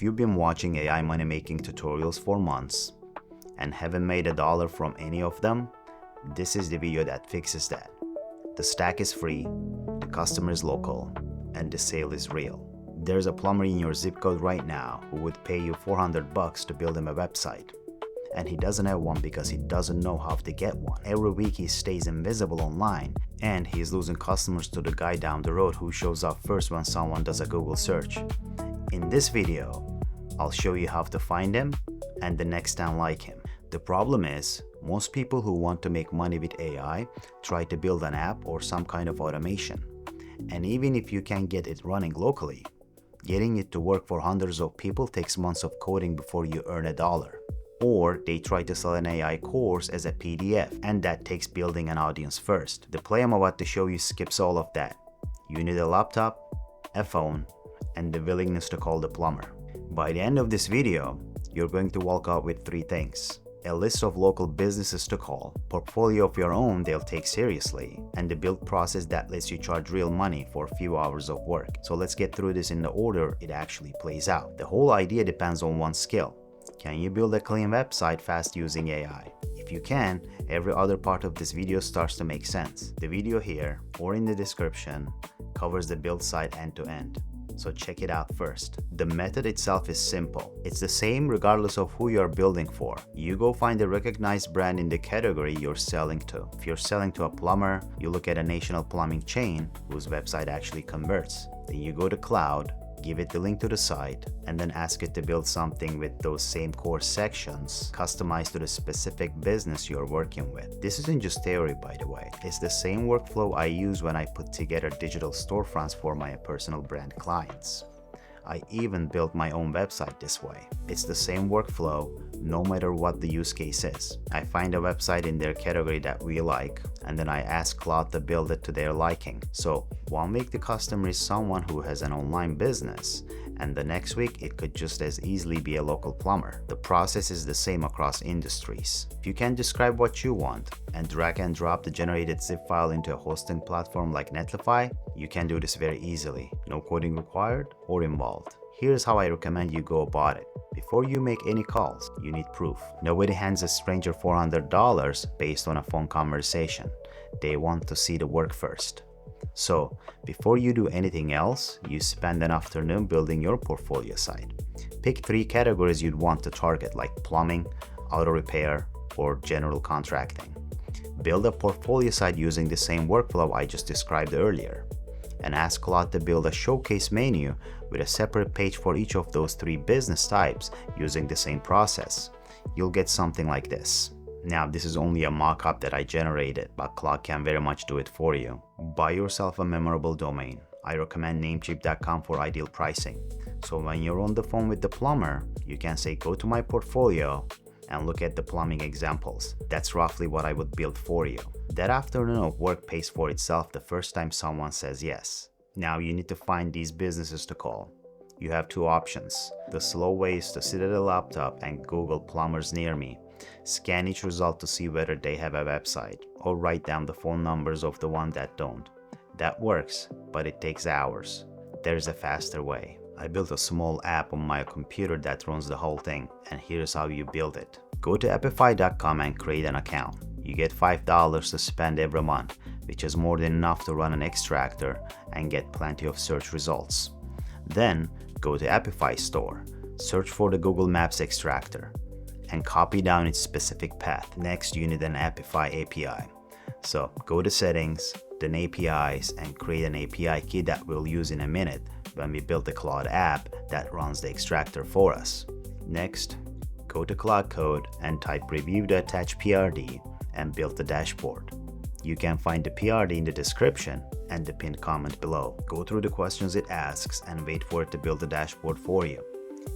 If you've been watching AI money making tutorials for months and haven't made a dollar from any of them, this is the video that fixes that. The stack is free, the customer is local, and the sale is real. There's a plumber in your zip code right now who would pay you $400 to build him a website. And he doesn't have one because he doesn't know how to get one. Every week he stays invisible online, and he's losing customers to the guy down the road who shows up first when someone does a Google search. In this video, I'll show you how to find him and the next time like him. The problem is, most people who want to make money with AI try to build an app or some kind of automation. And even if you can get it running locally, getting it to work for hundreds of people takes months of coding before you earn a dollar. Or they try to sell an AI course as a PDF, and that takes building an audience first. The play I'm about to show you skips all of that. You need a laptop, a phone, and the willingness to call the plumber. By the end of this video, you're going to walk out with 3 things. A list of local businesses to call, portfolio of your own they'll take seriously, and the build process that lets you charge real money for a few hours of work. So let's get through this in the order it actually plays out. The whole idea depends on one skill. Can you build a clean website fast using AI? If you can, every other part of this video starts to make sense. The video here, or in the description, covers the build side end to end. So check it out first. The method itself is simple. It's the same regardless of who you're building for. You go find a recognized brand in the category you're selling to. If you're selling to a plumber, you look at a national plumbing chain whose website actually converts. Then you go to Cloud, give it the link to the site, and then ask it to build something with those same core sections customized to the specific business you're working with. This isn't just theory, by the way. It's the same workflow I use when I put together digital storefronts for my personal brand clients. I even built my own website this way. It's the same workflow no matter what the use case is. I find a website in their category that we like, and then I ask Claude to build it to their liking. So one week the customer is someone who has an online business, and the next week it could just as easily be a local plumber. The process is the same across industries. If you can describe what you want and drag and drop the generated zip file into a hosting platform like Netlify, you can do this very easily. No coding required or involved. Here's how I recommend you go about it. Before you make any calls, you need proof. Nobody hands a stranger $400 based on a phone conversation. They want to see the work first. So, before you do anything else, you spend an afternoon building your portfolio site. Pick 3 categories you'd want to target, like plumbing, auto repair, or general contracting. Build a portfolio site using the same workflow I just described earlier, and ask Claude to build a showcase menu with a separate page for each of those 3 business types using the same process. You'll get something like this. Now, this is only a mock-up that I generated, but Claude can very much do it for you. Buy yourself a memorable domain. I recommend namecheap.com for ideal pricing. So when you're on the phone with the plumber, you can say, go to my portfolio and look at the plumbing examples. That's roughly what I would build for you. That afternoon of work pays for itself the first time someone says yes. Now you need to find these businesses to call. You have 2 options. The slow way is to sit at a laptop and Google plumbers near me. Scan each result to see whether they have a website, or write down the phone numbers of the ones that don't. That works, but it takes hours. There's a faster way. I built a small app on my computer that runs the whole thing, and here's how you build it. Go to apify.com and create an account. You get $5 to spend every month, which is more than enough to run an extractor and get plenty of search results. Then go to Apify store, search for the Google Maps extractor, and copy down its specific path. Next, you need an Apify API. So go to settings, then APIs, and create an API key that we'll use in a minute when we build the Claude app that runs the extractor for us. Next, go to Claude Code and type review the attached PRD and build the dashboard. You can find the PRD in the description and the pinned comment below. Go through the questions it asks and wait for it to build the dashboard for you.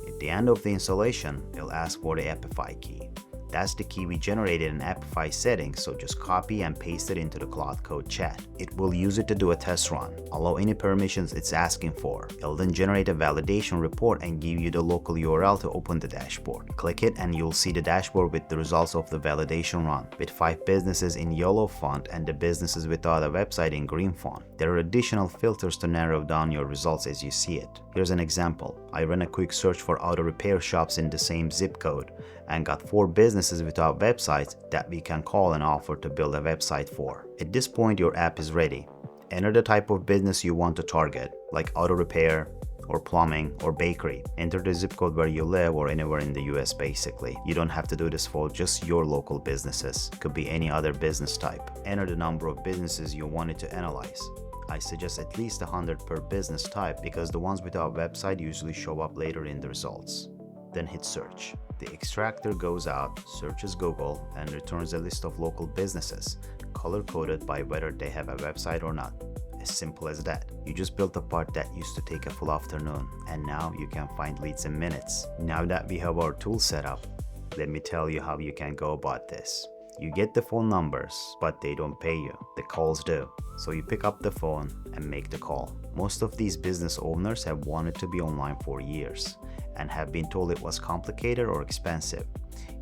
At the end of the installation, it'll ask for the Apify key. That's the key we generated in Apify settings, so just copy and paste it into the Claude Code chat. It will use it to do a test run, allow any permissions it's asking for. It'll then generate a validation report and give you the local URL to open the dashboard. Click it and you'll see the dashboard with the results of the validation run, with 5 businesses in yellow font and the businesses without a website in green font. There are additional filters to narrow down your results as you see it. Here's an example. I ran a quick search for auto repair shops in the same zip code and got 4 businesses without websites that we can call and offer to build a website for. At this point, your app is ready. Enter the type of business you want to target, like auto repair, or plumbing, or bakery. Enter the zip code where you live or anywhere in the US basically. You don't have to do this for just your local businesses. Could be any other business type. Enter the number of businesses you wanted to analyze. I suggest at least 100 per business type because the ones without website usually show up later in the results. Then hit search. The extractor goes out, searches Google, and returns a list of local businesses, color-coded by whether they have a website or not. As simple as that. You just built a part that used to take a full afternoon, and now you can find leads in minutes. Now that we have our tool set up, let me tell you how you can go about this. You get the phone numbers, but they don't pay you. The calls do. So you pick up the phone and make the call. Most of these business owners have wanted to be online for years and have been told it was complicated or expensive.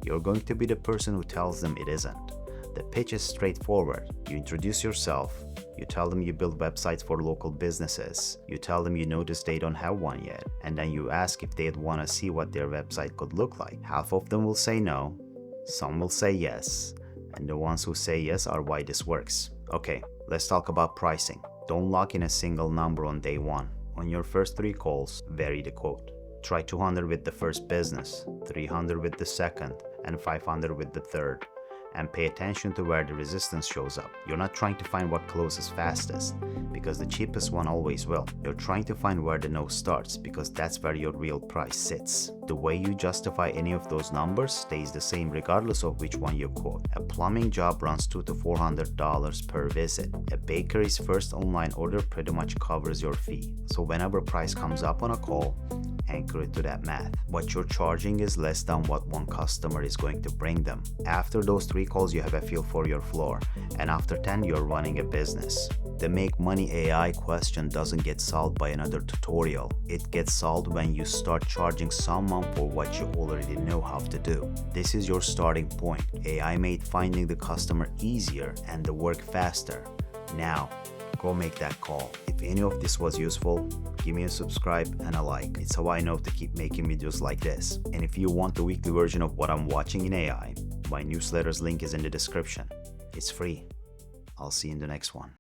You're going to be the person who tells them it isn't. The pitch is straightforward. You introduce yourself. You tell them you build websites for local businesses. You tell them you notice they don't have one yet. And then you ask if they'd want to see what their website could look like. Half of them will say no. Some will say yes. And the ones who say yes are why this works. Okay, let's talk about pricing. Don't lock in a single number on day one. On your first 3 calls, vary the quote. Try 200 with the first business, 300 with the second, and 500 with the third. And pay attention to where the resistance shows up. You're not trying to find what closes fastest, because the cheapest one always will. You're trying to find where the no starts, because that's where your real price sits. The way you justify any of those numbers stays the same regardless of which one you quote. A plumbing job runs $200 to $400 per visit. A bakery's first online order pretty much covers your fee. So whenever price comes up on a call, anchor it to that math. What you're charging is less than what one customer is going to bring them. After those 3 calls, you have a feel for your floor, and after 10, you're running a business. The make money AI question doesn't get solved by another tutorial. It gets solved when you start charging someone for what you already know how to do. This is your starting point. AI made finding the customer easier and the work faster. Now, go make that call. If any of this was useful, give me a subscribe and a like. It's how I know to keep making videos like this. And if you want the weekly version of what I'm watching in AI, my newsletter's link is in the description. It's free. I'll see you in the next one.